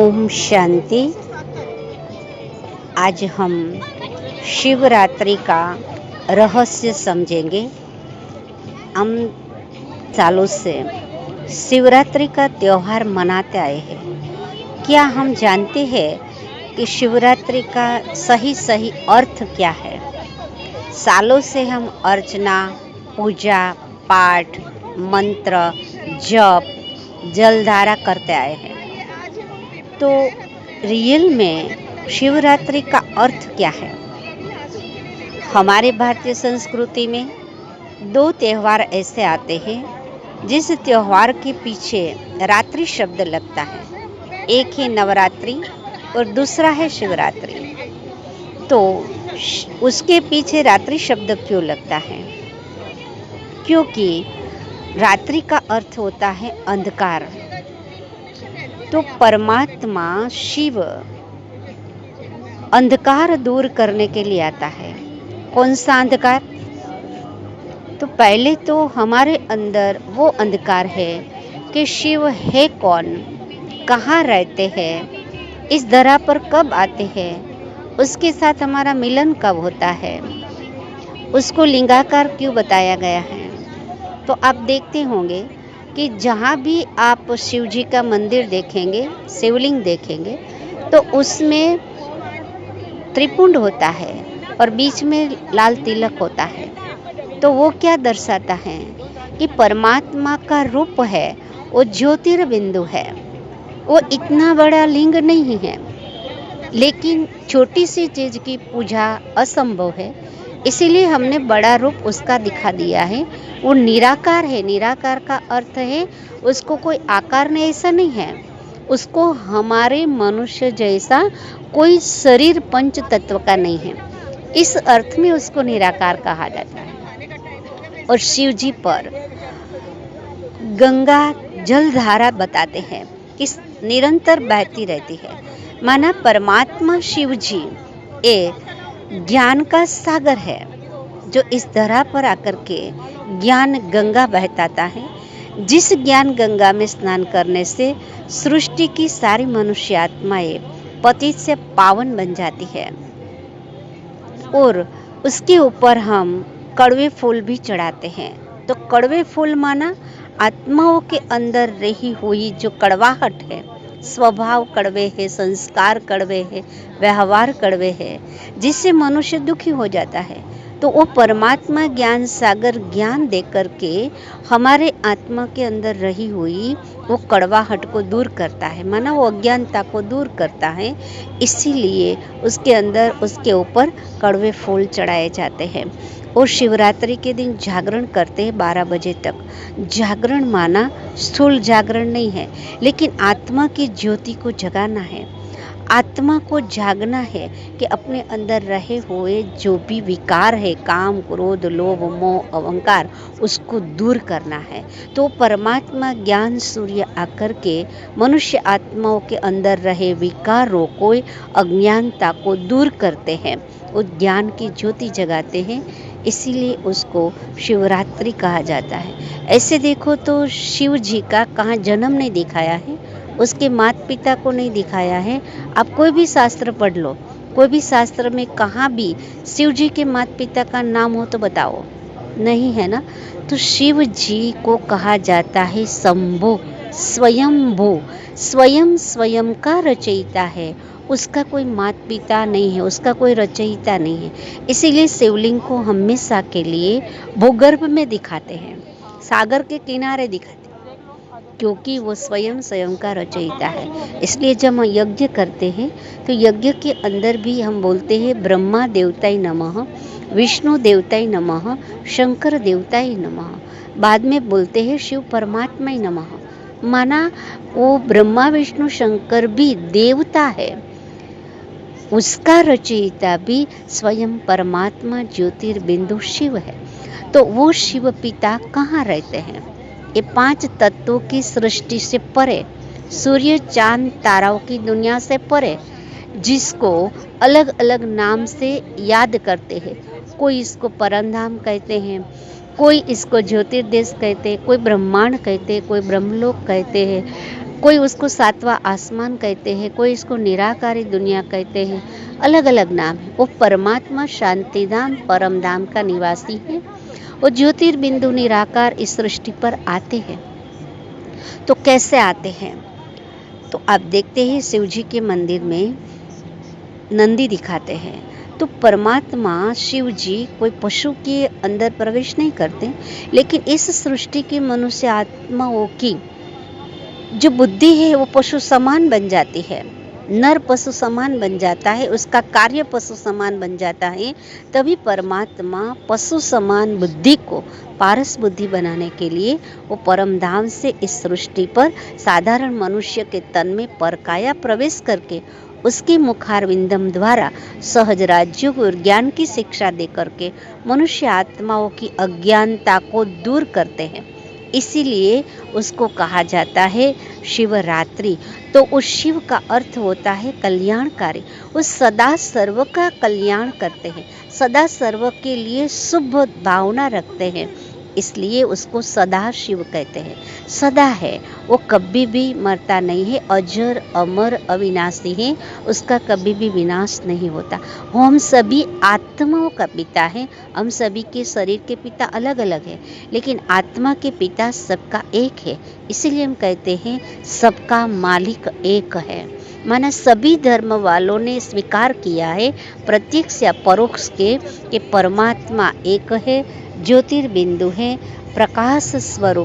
ओम शांति। आज हम शिवरात्रि का रहस्य समझेंगे। हम सालों से शिवरात्रि का त्योहार मनाते आए हैं। क्या हम जानते हैं कि शिवरात्रि का सही अर्थ क्या है? सालों से हम अर्चना, पूजा, पाठ, मंत्र, जप, जलधारा करते आए हैं। तो रियल में शिवरात्रि का अर्थ क्या है? हमारे भारतीय संस्कृति में दो त्योहार ऐसे आते हैं जिस त्योहार के पीछे रात्रि शब्द लगता है। एक है नवरात्रि और दूसरा है शिवरात्रि। तो उसके पीछे रात्रि शब्द क्यों लगता है? क्योंकि रात्रि का अर्थ होता है अंधकार। तो परमात्मा शिव अंधकार दूर करने के लिए आता है। कौन सा अंधकार? तो पहले तो हमारे अंदर वो अंधकार है कि शिव है कौन, कहाँ रहते हैं, इस धरा पर कब आते हैं, उसके साथ हमारा मिलन कब होता है, उसको लिंगाकार क्यों बताया गया है। तो आप देखते होंगे कि जहाँ भी आप शिव जी का मंदिर देखेंगे, शिवलिंग देखेंगे, तो उसमें त्रिपुंड होता है और बीच में लाल तिलक होता है। तो वो क्या दर्शाता है कि परमात्मा का रूप है, वो ज्योतिर्बिंदु है। वो इतना बड़ा लिंग नहीं है, लेकिन छोटी सी चीज की पूजा असंभव है, इसीलिए हमने बड़ा रूप उसका दिखा दिया है। वो निराकार है। निराकार का अर्थ है उसको कोई आकार नहीं, ऐसा नहीं है। उसको हमारे मनुष्य जैसा कोई शरीर पंच तत्व का नहीं है, इस अर्थ में उसको निराकार कहा जाता है। और शिव जी पर गंगा जलधारा बताते हैं कि निरंतर बहती रहती है। माना परमात्मा शिव जी ज्ञान का सागर है, जो इस धरा पर आकर के ज्ञान गंगा बहताता है। जिस ज्ञान गंगा में स्नान करने से सृष्टि की सारी मनुष्य आत्माएं पतित से पावन बन जाती है। और उसके ऊपर हम कड़वे फूल भी चढ़ाते हैं। तो कड़वे फूल माना आत्माओं के अंदर रही हुई जो कड़वाहट है, स्वभाव कड़वे है, संस्कार कड़वे है, व्यवहार कड़वे है, जिससे मनुष्य दुखी हो जाता है। तो वो परमात्मा ज्ञान सागर ज्ञान दे करके हमारे आत्मा के अंदर रही हुई वो कड़वाहट को दूर करता है, माना वो अज्ञानता को दूर करता है। इसीलिए उसके अंदर उसके ऊपर कड़वे फूल चढ़ाए जाते हैं। और शिवरात्रि के दिन जागरण करते हैं 12 बजे तक। जागरण माना स्थूल जागरण नहीं है, लेकिन आत्मा की ज्योति को जगाना है, आत्मा को जागना है कि अपने अंदर रहे हुए जो भी विकार है, काम, क्रोध, लोभ, मोह, अहंकार, उसको दूर करना है। तो परमात्मा ज्ञान सूर्य आकर के मनुष्य आत्माओं के अंदर रहे विकारों को, अज्ञानता को दूर करते हैं, वो ज्ञान की ज्योति जगाते हैं। इसीलिए उसको शिवरात्रि कहा जाता है। ऐसे देखो तो शिव जी का कहाँ जन्म नहीं दिखाया है, उसके माता पिता को नहीं दिखाया है। आप कोई भी शास्त्र पढ़ लो, कोई भी शास्त्र में कहाँ भी शिव जी के माता पिता का नाम हो तो बताओ, नहीं है ना। तो शिव जी को कहा जाता है शंभु, स्वयंभू, स्वयं का रचयिता है। उसका कोई माता पिता नहीं है, उसका कोई रचयिता नहीं है। इसीलिए शिवलिंग को हमेशा के लिए भूगर्भ में दिखाते हैं, सागर के किनारे दिखाते हैं, क्योंकि वो स्वयं का रचयिता है। इसलिए जब हम यज्ञ करते हैं तो यज्ञ के अंदर भी हम बोलते हैं ब्रह्मा देवताय नमः, विष्णु देवताय नमः, शंकर देवताय नमः। बाद में बोलते हैं शिव परमात्माय नमः। माना वो ब्रह्मा विष्णु शंकर भी देवता है, उसका रचयिता भी स्वयं परमात्मा ज्योतिर्बिंदु शिव है। तो वो शिव पिता कहाँ रहते हैं? ये 5 तत्वों की सृष्टि से परे, सूर्य चांद ताराओं की दुनिया से परे, जिसको अलग अलग नाम से याद करते हैं। कोई इसको परमधाम कहते हैं, कोई इसको ज्योतिर्देश कहते हैं, कोई ब्रह्मांड कहते हैं, कोई ब्रह्मलोक कहते हैं, कोई उसको सातवां आसमान कहते हैं, कोई इसको निराकारी दुनिया कहते हैं, अलग अलग नाम है। वो परमात्मा शांतिधाम परम धाम का निवासी है। वो ज्योतिर्बिंदु निराकार इस सृष्टि पर आते हैं। तो कैसे आते हैं? तो आप देखते हैं शिव जी के मंदिर में नंदी दिखाते हैं। तो परमात्मा शिव जी कोई पशु के अंदर प्रवेश नहीं करते, लेकिन इस सृष्टि की मनुष्य आत्माओं की जो बुद्धि है वो पशु समान बन जाती है, नर पशु समान बन जाता है, उसका कार्य पशु समान बन जाता है। तभी परमात्मा पशु समान बुद्धि को पारस बुद्धि बनाने के लिए वो परम धाम से इस सृष्टि पर साधारण मनुष्य के तन में परकाया प्रवेश करके उसके मुखारविंदम द्वारा सहज राज्यों और ज्ञान की शिक्षा दे करके मनुष्य आत्माओं की अज्ञानता को दूर करते हैं। इसीलिए उसको कहा जाता है शिवरात्रि। तो उस शिव का अर्थ होता है कल्याणकारी। वो सदा सर्व का कल्याण करते हैं, सदा सर्व के लिए शुभ भावना रखते हैं, इसलिए उसको सदा शिव कहते हैं। सदा है, वो कभी भी मरता नहीं है, अजर अमर अविनाशी है, उसका कभी भी विनाश नहीं होता। हम सभी आत्माओं का पिता है, हम सभी के शरीर के पिता अलग अलग है, लेकिन आत्मा के पिता सबका एक है। इसीलिए हम कहते हैं सबका मालिक एक है। माना सभी धर्म वालों ने स्वीकार किया है प्रत्यक्ष या परोक्ष के कि परमात्मा एक है, ज्योतिर्बिंदु है, प्रकाश स्वरूप